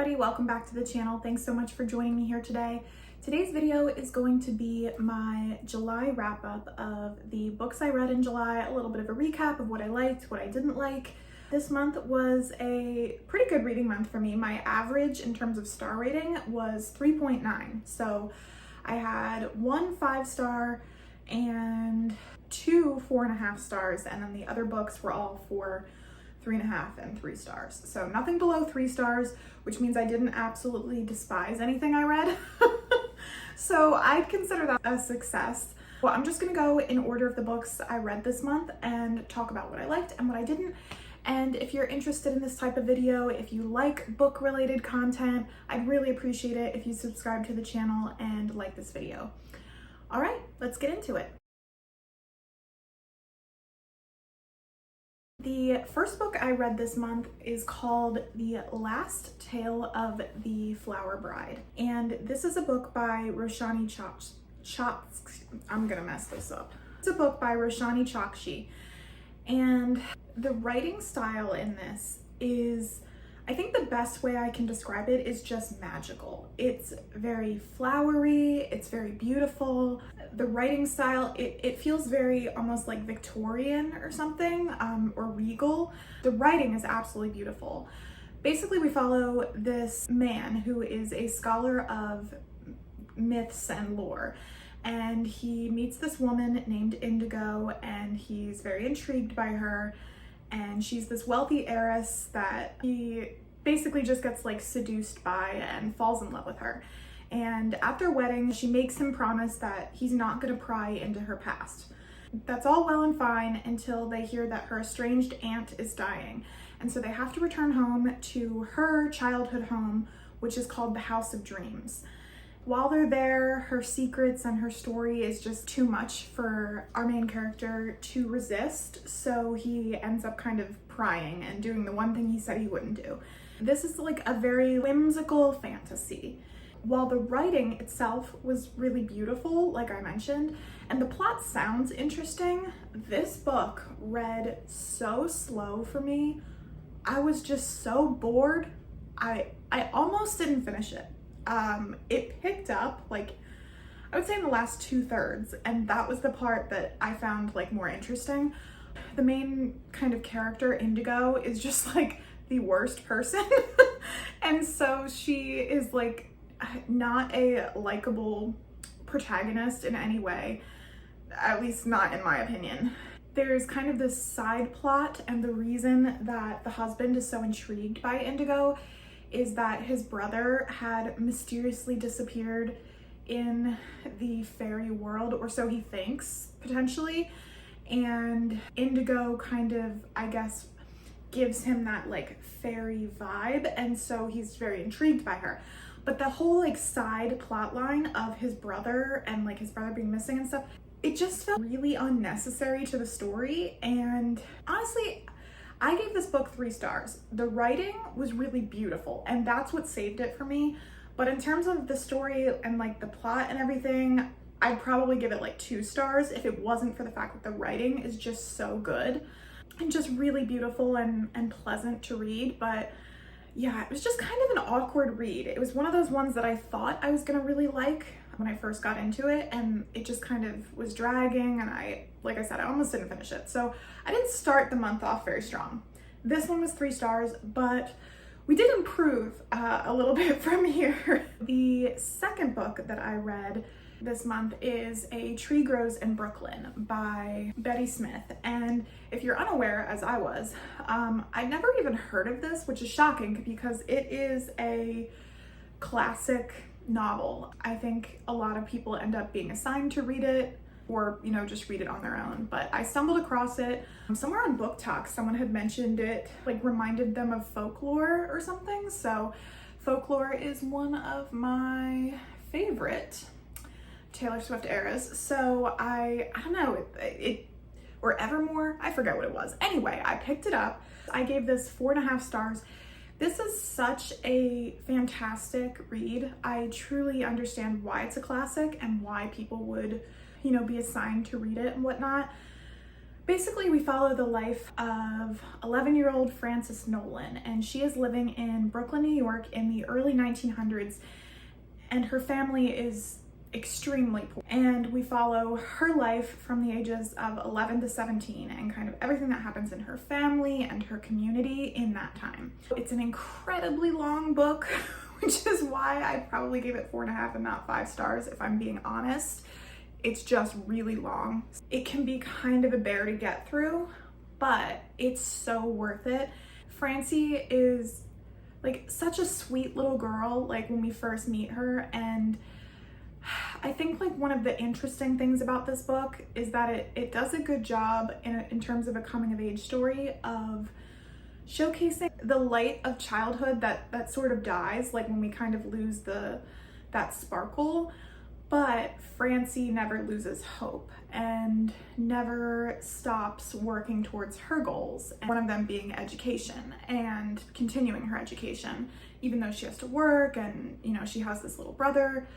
everybody, welcome back to the channel. Thanks so much for joining me here today. Today's video is going to be my July wrap up of the books I read in July, a little bit of a recap of what I liked, what I didn't like. This month was a pretty good reading month for me. My average in terms of star rating was 3.9. So I had 1 5-star and 2 4.5 stars, and then the other books were all 4, 3.5, and 3 stars. So nothing below 3 stars, which means I didn't absolutely despise anything I read. So I'd consider that a success. Well, I'm just gonna go in order of the books I read this month and talk about what I liked and what I didn't. And if you're interested in this type of video, if you like book related content, I'd really appreciate it if you subscribe to the channel and like this video. All right, let's get into it. The first book I read this month is called The Last Tale of the Flower Bride. And this is a book by Roshani I'm gonna mess this up. It's a book by Roshani Chokshi. And the writing style in this is, I think the best way I can describe it is just magical. It's very flowery, it's very beautiful. The writing style, it feels very almost like Victorian or something, or regal. The writing is absolutely beautiful. Basically, we follow this man who is a scholar of myths and lore. And he meets this woman named Indigo, and he's very intrigued by her. And she's this wealthy heiress that he basically just gets like seduced by and falls in love with her. And at their wedding, she makes him promise that he's not gonna pry into her past. That's all well and fine until they hear that her estranged aunt is dying. And so they have to return home to her childhood home, which is called the House of Dreams. While they're there, her secrets and her story is just too much for our main character to resist, so he ends up kind of prying and doing the one thing he said he wouldn't do. This is like a very whimsical fantasy. While the writing itself was really beautiful, like I mentioned, and the plot sounds interesting, this book read so slow for me. I was just so bored. I almost didn't finish it. It picked up, like, I would say in the last 2/3, and that was the part that I found like more interesting. The main kind of character, Indigo, is just like the worst person. And so she is like not a likable protagonist in any way, at least not in my opinion. There's kind of this side plot, and the reason that the husband is so intrigued by Indigo is that his brother had mysteriously disappeared in the fairy world, or so he thinks, potentially. And Indigo kind of, I guess, gives him that like fairy vibe, and so he's very intrigued by her. But the whole like side plot line of his brother and like his brother being missing and stuff, it just felt really unnecessary to the story. And honestly, I gave this book 3 stars. The writing was really beautiful, and that's what saved it for me. But in terms of the story and like the plot and everything, I'd probably give it like 2 stars if it wasn't for the fact that the writing is just so good and just really beautiful and pleasant to read. But yeah, it was just kind of an awkward read. It was one of those ones that I thought I was gonna really like when I first got into it, and it just kind of was dragging, and like I said, I almost didn't finish it. So I didn't start the month off very strong. This one was 3 stars, but we did improve a little bit from here. The second book that I read this month is A Tree Grows in Brooklyn by Betty Smith. And if you're unaware, as I was, I'd never even heard of this, which is shocking because it is a classic novel. I think a lot of people end up being assigned to read it, or you know, just read it on their own. But I stumbled across it somewhere on Book Talk. Someone had mentioned it, like reminded them of Folklore or something. So Folklore is one of my favorite Taylor Swift eras. So I don't know, it or Evermore, I forget what it was. Anyway, I picked it up. I gave this 4.5 stars. This is such a fantastic read. I truly understand why it's a classic and why people would, you know, be assigned to read it and whatnot. Basically, we follow the life of 11-year-old Frances Nolan, and she is living in Brooklyn, New York in the early 1900s, and her family is extremely poor. And we follow her life from the ages of 11 to 17 and kind of everything that happens in her family and her community in that time. It's an incredibly long book, which is why I probably gave it 4.5 and not 5 stars, if I'm being honest. It's just really long. It can be kind of a bear to get through, but it's so worth it. Francie is like such a sweet little girl, like when we first meet her, and I think like one of the interesting things about this book is that it does a good job in terms of a coming of age story of showcasing the light of childhood that sort of dies, like when we kind of lose that sparkle. But Francie never loses hope and never stops working towards her goals. And one of them being education and continuing her education, even though she has to work and, you know, she has this little brother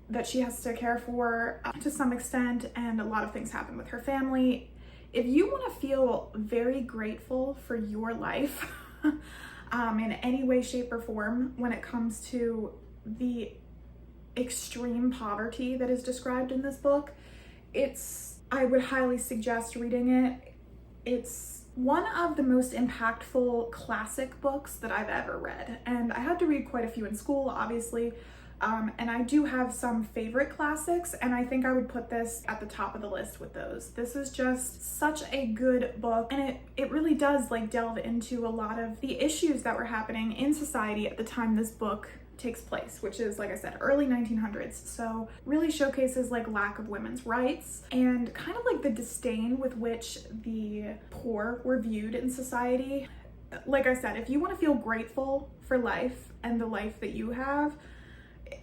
that she has to care for to some extent, and a lot of things happen with her family. If you want to feel very grateful for your life in any way, shape, or form when it comes to the extreme poverty that is described in this book, I would highly suggest reading it. It's one of the most impactful classic books that I've ever read, and I had to read quite a few in school, obviously, and I do have some favorite classics, and I think I would put this at the top of the list with those. This is just such a good book, and it really does like delve into a lot of the issues that were happening in society at the time this book takes place, which is, like I said, early 1900s. So really showcases like lack of women's rights and kind of like the disdain with which the poor were viewed in society. Like I said, if you want to feel grateful for life and the life that you have,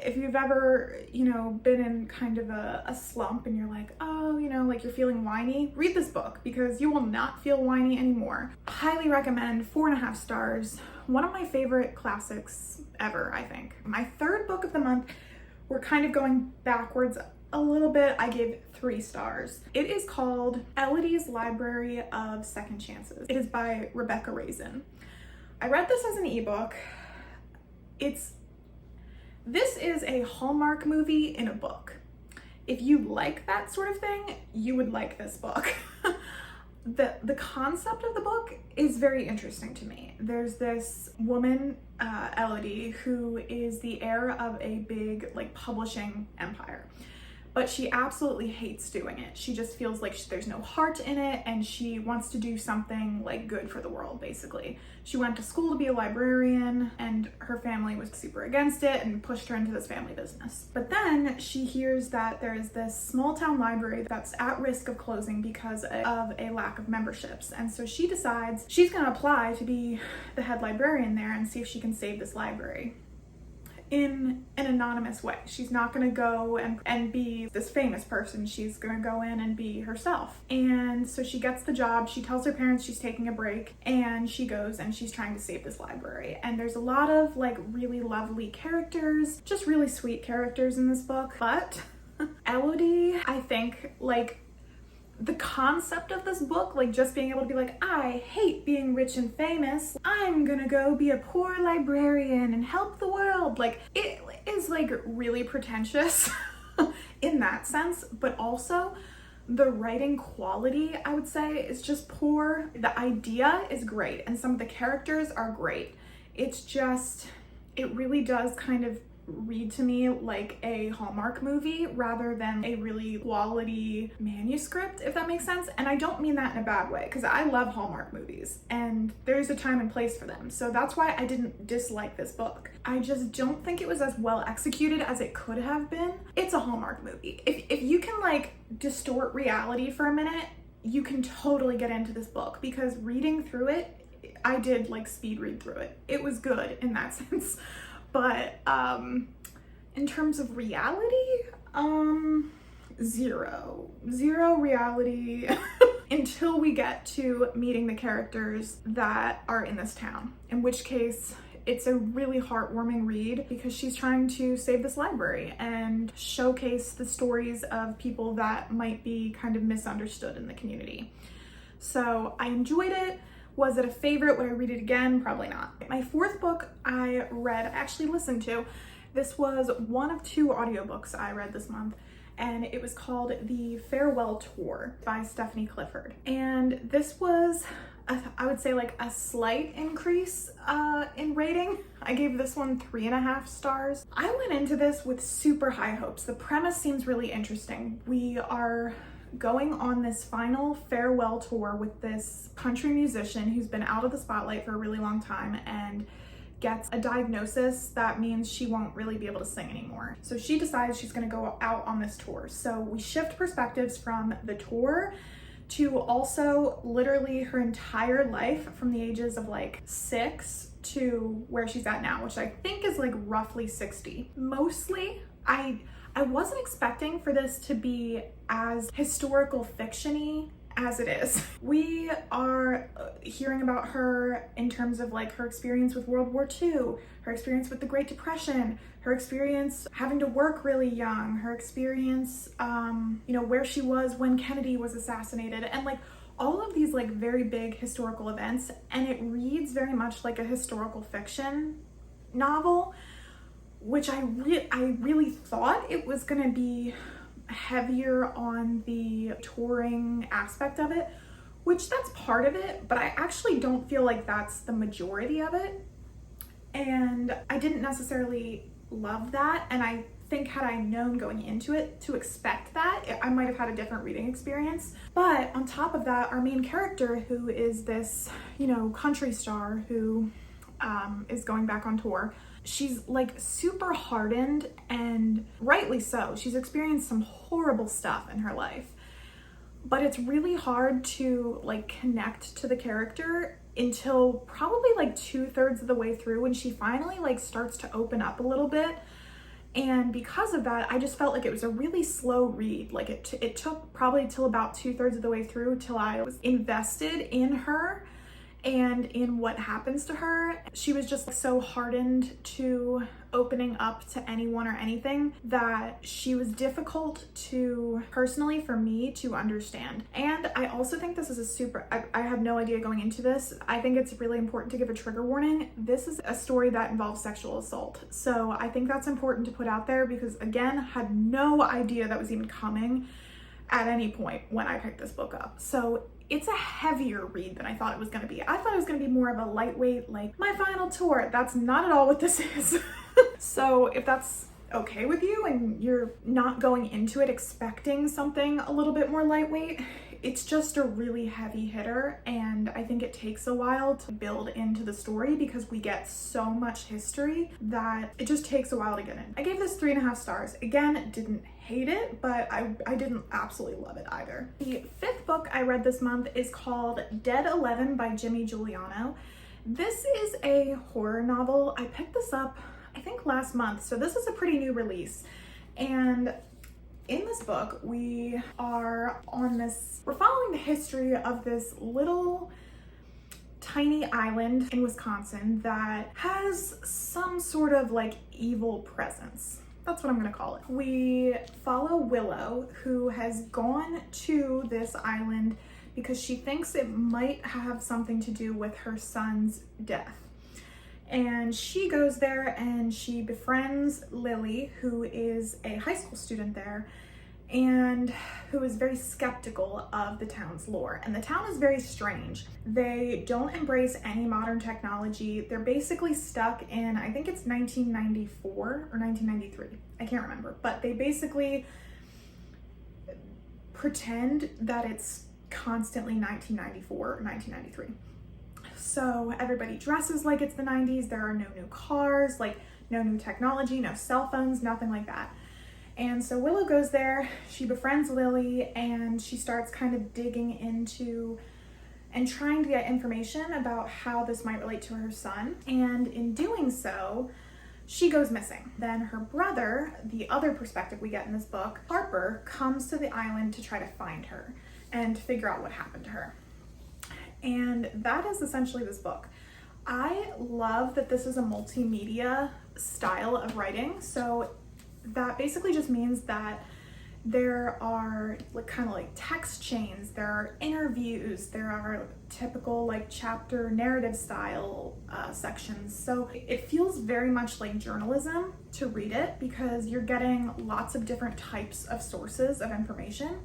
if you've ever, you know, been in kind of a slump and you're like, oh, you know, like you're feeling whiny, read this book because you will not feel whiny anymore. Highly recommend, 4.5 stars. One of my favorite classics ever, I think. My third book of the month, we're kind of going backwards a little bit. I gave 3 stars. It is called Ellies Library of Second Chances. It is by Rebecca Raisin. I read this as an ebook. This is a Hallmark movie in a book. If you like that sort of thing, you would like this book. The concept of the book is very interesting to me. There's this woman, Ellies, who is the heir of a big like publishing empire, but she absolutely hates doing it. She just feels like there's no heart in it, and she wants to do something like good for the world, basically. She went to school to be a librarian, and her family was super against it and pushed her into this family business. But then she hears that there is this small town library that's at risk of closing because of a lack of memberships. And so she decides she's gonna apply to be the head librarian there and see if she can save this library in an anonymous way. She's not gonna go and be this famous person. She's gonna go in and be herself. And so she gets the job. She tells her parents she's taking a break, and she goes and she's trying to save this library. And there's a lot of like really lovely characters, just really sweet characters in this book. But Elodie, I think, like, the concept of this book, like just being able to be like, I hate being rich and famous, I'm gonna go be a poor librarian and help the world, like it is like really pretentious in that sense, but also the writing quality, I would say, is just poor. The idea is great and some of the characters are great. It's just, it really does kind of read to me like a Hallmark movie rather than a really quality manuscript, if that makes sense. And I don't mean that in a bad way, because I love Hallmark movies and there's a time and place for them. So that's why I didn't dislike this book. I just don't think it was as well executed as it could have been. It's a Hallmark movie. If you can like distort reality for a minute, you can totally get into this book, because reading through it, I did like speed read through it. It was good in that sense. But in terms of reality, zero reality until we get to meeting the characters that are in this town, in which case it's a really heartwarming read because she's trying to save this library and showcase the stories of people that might be kind of misunderstood in the community. So I enjoyed it. Was it a favorite? Would I read it again? Probably not. My fourth book I actually listened to. This was one of 2 audiobooks I read this month, and it was called The Farewell Tour by Stephanie Clifford. And this was, I would say, like a slight increase in rating. I gave this one 3.5 stars. I went into this with super high hopes. The premise seems really interesting. We are going on this final farewell tour with this country musician who's been out of the spotlight for a really long time and gets a diagnosis that means she won't really be able to sing anymore. So she decides she's gonna go out on this tour. So we shift perspectives from the tour to also literally her entire life from the ages of like 6 to where she's at now, which I think is like roughly 60. Mostly, I wasn't expecting for this to be as historical fiction-y as it is. We are hearing about her in terms of like her experience with World War II, her experience with the Great Depression, her experience having to work really young, her experience, you know, where she was when Kennedy was assassinated, and like all of these like very big historical events, and it reads very much like a historical fiction novel, which I really thought it was gonna be heavier on the touring aspect of it, which that's part of it, but I actually don't feel like that's the majority of it. And I didn't necessarily love that, and I think had I known going into it to expect that, I might have had a different reading experience. But on top of that, our main character, who is this, you know, country star who is going back on tour, she's like super hardened, and rightly so. She's experienced some horrible stuff in her life, but it's really hard to like connect to the character until probably like 2/3 of the way through, when she finally like starts to open up a little bit. And because of that, I just felt like it was a really slow read. Like it took probably till about 2/3 of the way through till I was invested in her and in what happens to her. She was just so hardened to opening up to anyone or anything that she was difficult to, personally for me, to understand. And I also think this is a super, I had no idea going into this. I think it's really important to give a trigger warning. This is a story that involves sexual assault. So I think that's important to put out there, because again, had no idea that was even coming at any point when I picked this book up. So it's a heavier read than I thought it was going to be. I thought it was going to be more of a lightweight, like my final tour. That's not at all what this is. So if that's okay with you and you're not going into it expecting something a little bit more lightweight, it's just a really heavy hitter, and I think it takes a while to build into the story because we get so much history that it just takes a while to get in. I gave this 3.5 stars. Again, didn't hate it, but I didn't absolutely love it either. The 5th book I read this month is called Dead 11 by Jimmy Giuliano. This is a horror novel. I picked this up, I think, last month, so this is a pretty new release. And in this book, we're following the history of this little tiny island in Wisconsin that has some sort of like evil presence. That's what I'm gonna call it. We follow Willow, who has gone to this island because she thinks it might have something to do with her son's death. And she goes there and she befriends Lily, who is a high school student there and who is very skeptical of the town's lore. And the town is very strange. They don't embrace any modern technology. They're basically stuck in, I think it's 1994 or 1993. I can't remember, but they basically pretend that it's constantly 1994 or 1993. So everybody dresses like it's the 90s. There are no new cars, like no new technology, no cell phones, nothing like that. And so Willow goes there, she befriends Lily, and she starts kind of digging into and trying to get information about how this might relate to her son. And in doing so, she goes missing. Then her brother, the other perspective we get in this book, Harper, comes to the island to try to find her and to figure out what happened to her. And that is essentially this book. I love that this is a multimedia style of writing. So that basically just means that There are like kind of like text chains, there are interviews, there are typical like chapter narrative style sections. So it feels very much like journalism to read it because you're getting lots of different types of sources of information.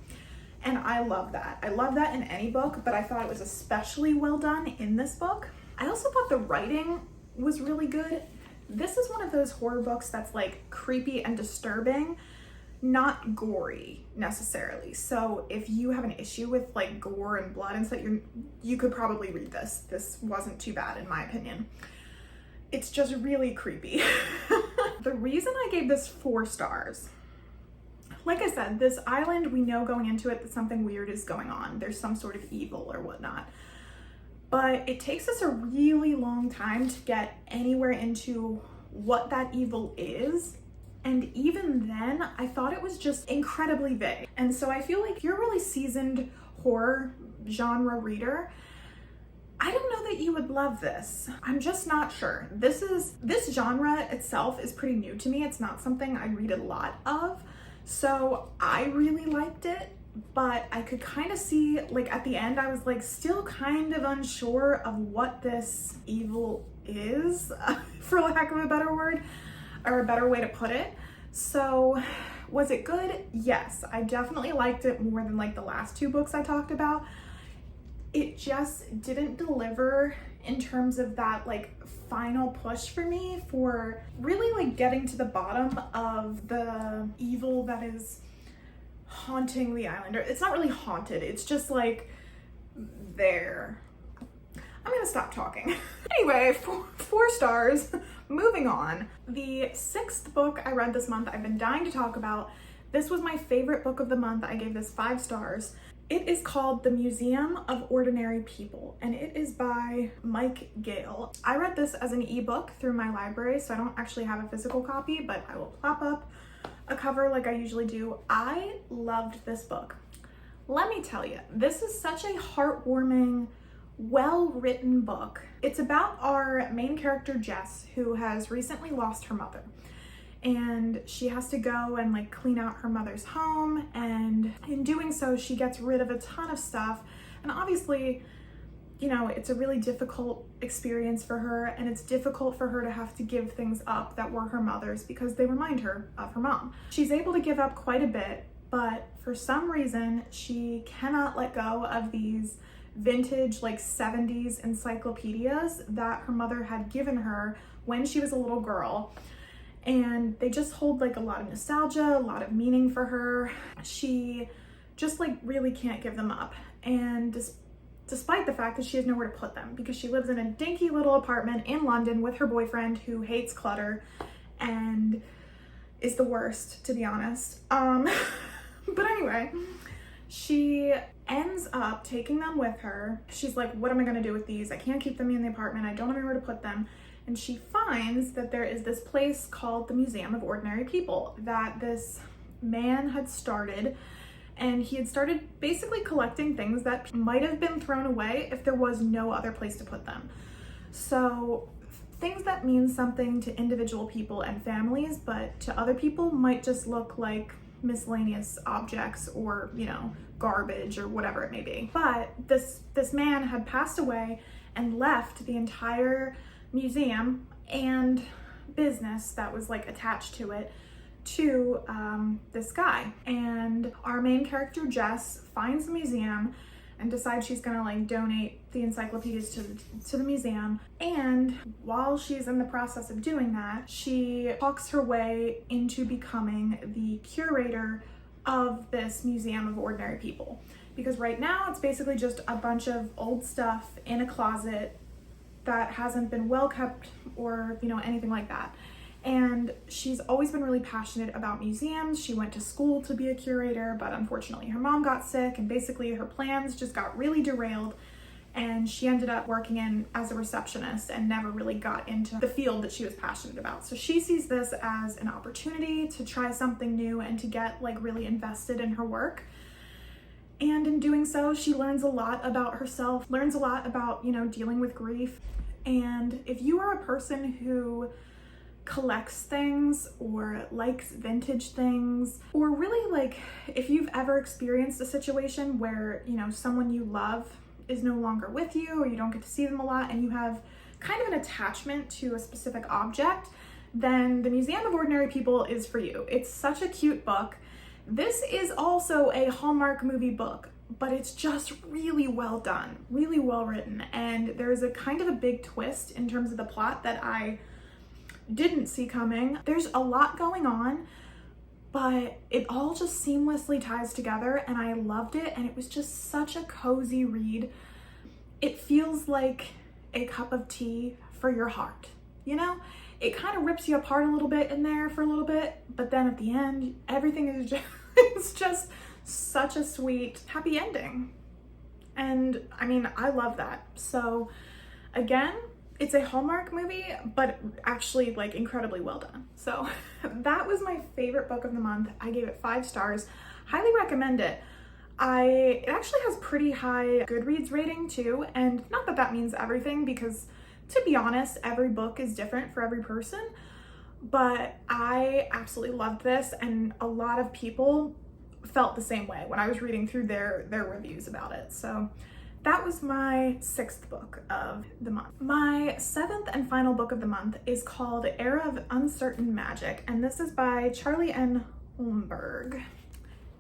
And I love that. I love that in any book, but I thought it was especially well done in this book. I also thought the writing was really good. This is one of those horror books that's like creepy and disturbing, not gory necessarily. So if you have an issue with like gore and blood and stuff, you could probably read this. This wasn't too bad in my opinion. It's just really creepy. The reason I gave this 4 stars, like I said, this island, we know going into it that something weird is going on. There's some sort of evil or whatnot. But it takes us a really long time to get anywhere into what that evil is. And even then, I thought it was just incredibly vague. And so I feel like if you're a really seasoned horror genre reader, I don't know that you would love this. I'm just not sure. This genre itself is pretty new to me. It's not something I read a lot of. So I really liked it, but I could kind of see, like at the end, I was like still kind of unsure of what this evil is, for lack of a better word, or a better way to put it. So was it good? Yes, I definitely liked it more than like the last 2 books I talked about. It just didn't deliver in terms of that like final push for me for really like getting to the bottom of the evil that is haunting the island. It's not really haunted, it's just like there. I'm gonna stop talking. Anyway, 4 stars. Moving on. The 6th book I read this month, I've been dying to talk about. This was my favorite book of the month. I gave this 5 stars. It is called The Museum of Ordinary People, and it is by Mike Gale. I read this as an ebook through my library, so I don't actually have a physical copy, but I will plop up a cover like I usually do. I loved this book. Let me tell you, this is such a heartwarming, well-written book. It's about our main character, Jess, who has recently lost her mother. And she has to go and like clean out her mother's home, and in doing so she gets rid of a ton of stuff, and obviously, you know, it's a really difficult experience for her, and it's difficult for her to have to give things up that were her mother's because they remind her of her mom. She's able to give up quite a bit, but for some reason she cannot let go of these vintage like 70s encyclopedias that her mother had given her when she was a little girl. And they just hold like a lot of nostalgia, a lot of meaning for her. She just like really can't give them up. And despite the fact that she has nowhere to put them, because she lives in a dinky little apartment in London with her boyfriend who hates clutter and is the worst, to be honest. But anyway, she ends up taking them with her. She's like, what am I gonna do with these? I can't keep them in the apartment. I don't have anywhere to put them. And she finds that there is this place called the Museum of Ordinary People that this man had started, and he had started basically collecting things that might have been thrown away if there was no other place to put them. So things that mean something to individual people and families, but to other people might just look like miscellaneous objects or, you know, garbage or whatever it may be. But this man had passed away and left the entire museum and business that was like attached to it to this guy. And our main character Jess finds the museum and decides she's gonna like donate the encyclopedias to the museum. And while she's in the process of doing that, she talks her way into becoming the curator of this Museum of Ordinary People. Because right now it's basically just a bunch of old stuff in a closet that hasn't been well kept or, you know, anything like that. And she's always been really passionate about museums. She went to school to be a curator, but unfortunately her mom got sick and basically her plans just got really derailed, and she ended up working in as a receptionist and never really got into the field that she was passionate about. So she sees this as an opportunity to try something new and to get like really invested in her work. And in doing so, she learns a lot about herself, learns a lot about, you know, dealing with grief. And if you are a person who collects things or likes vintage things, or really like if you've ever experienced a situation where, you know, someone you love is no longer with you or you don't get to see them a lot and you have kind of an attachment to a specific object, then the Museum of Ordinary People is for you. It's such a cute book. This is also a Hallmark movie book, but it's just really well done, really well written, and there's a kind of a big twist in terms of the plot that I didn't see coming. There's a lot going on, but it all just seamlessly ties together, and I loved it, and it was just such a cozy read. It feels like a cup of tea for your heart, you know? It kind of rips you apart a little bit in there for a little bit, but then at the end, everything is just, it's just such a sweet, happy ending. And I mean, I love that. So again, it's a Hallmark movie, but actually like incredibly well done. So that was my favorite book of the month. I gave it 5 stars. Highly recommend it. It actually has pretty high Goodreads rating too. And not that that means everything, because to be honest, every book is different for every person, but I absolutely loved this. And a lot of people felt the same way when I was reading through their reviews about it. So that was my 6th book of the month. My 7th and final book of the month is called Era of Uncertain Magic, and this is by Charlie N. Holmberg.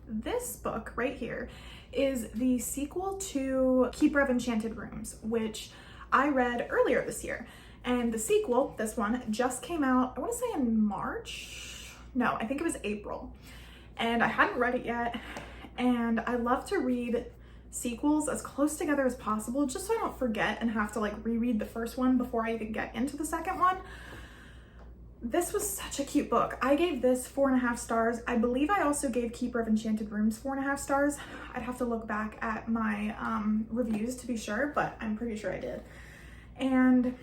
This book right here is the sequel to Keeper of Enchanted Rooms, which I read earlier this year. And the sequel, this one, just came out, I want to say in March? No, I think it was April. And I hadn't read it yet, and I love to read sequels as close together as possible just so I don't forget and have to like reread the first one before I even get into the second one. This was such a cute book. I gave this 4.5 stars. I believe I also gave Keeper of Enchanted Rooms 4.5 stars. I'd have to look back at my reviews to be sure, but I'm pretty sure I did. And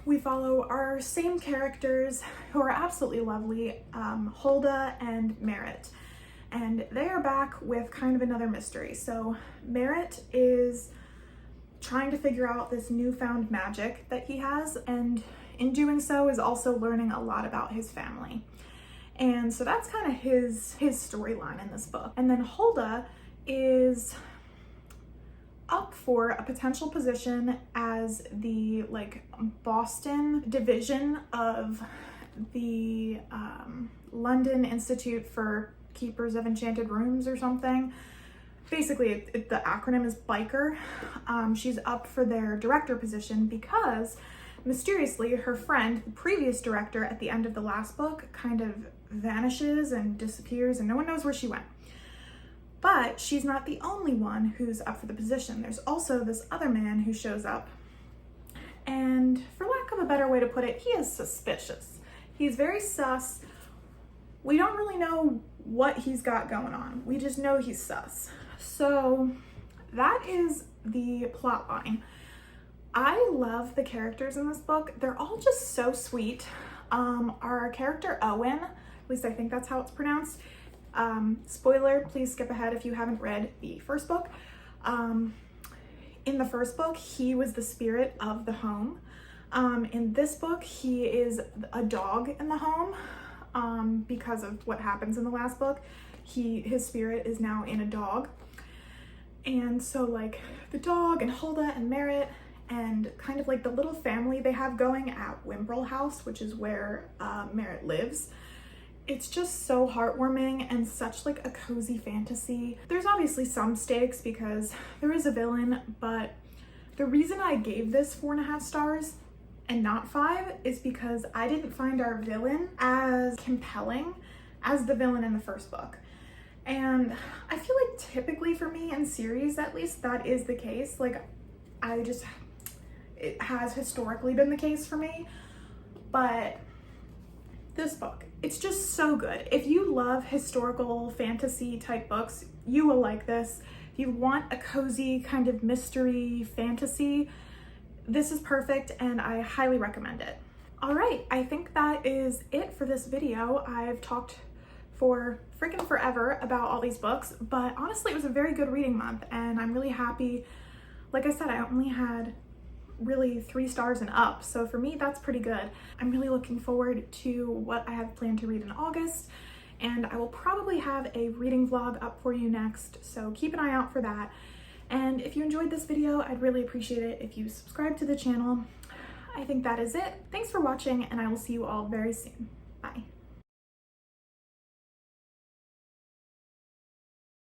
we follow our same characters who are absolutely lovely, Hulda and Merritt. And they are back with kind of another mystery. So Merritt is trying to figure out this newfound magic that he has, and in doing so is also learning a lot about his family. And so that's kind of his storyline in this book. And then Hulda is up for a potential position as the like Boston division of the London Institute for Keepers of Enchanted Rooms or something. Basically, the acronym is BIKER. She's up for their director position because mysteriously her friend, the previous director at the end of the last book, kind of vanishes and disappears and no one knows where she went. But she's not the only one who's up for the position. There's also this other man who shows up, and for lack of a better way to put it, he is suspicious. He's very sus. We don't really know what he's got going on. We just know he's sus. So that is the plot line. I love the characters in this book. They're all just so sweet. Our character Owen, at least I think that's how it's pronounced. Spoiler, please skip ahead if you haven't read the first book. In the first book, he was the spirit of the home. In this book, he is a dog in the home. Because of what happens in the last book, his spirit is now in a dog. And so like the dog and Hulda and Merritt and kind of like the little family they have going at Wimbrel House, which is where Merritt lives. It's just so heartwarming and such like a cozy fantasy. There's obviously some stakes because there is a villain, but the reason I gave this 4.5 stars and not 5 is because I didn't find our villain as compelling as the villain in the first book. And I feel like typically for me in series, at least, that is the case. Like it has historically been the case for me, but this book, it's just so good. If you love historical fantasy type books, you will like this. If you want a cozy kind of mystery fantasy, this is perfect and I highly recommend it. All right, I think that is it for this video. I've talked for freaking forever about all these books, but honestly, it was a very good reading month and I'm really happy. Like I said, I only had really 3 stars and up. So for me, that's pretty good. I'm really looking forward to what I have planned to read in August, and I will probably have a reading vlog up for you next, so keep an eye out for that. And if you enjoyed this video, I'd really appreciate it if you subscribe to the channel. I think that is it. Thanks for watching, and I will see you all very soon.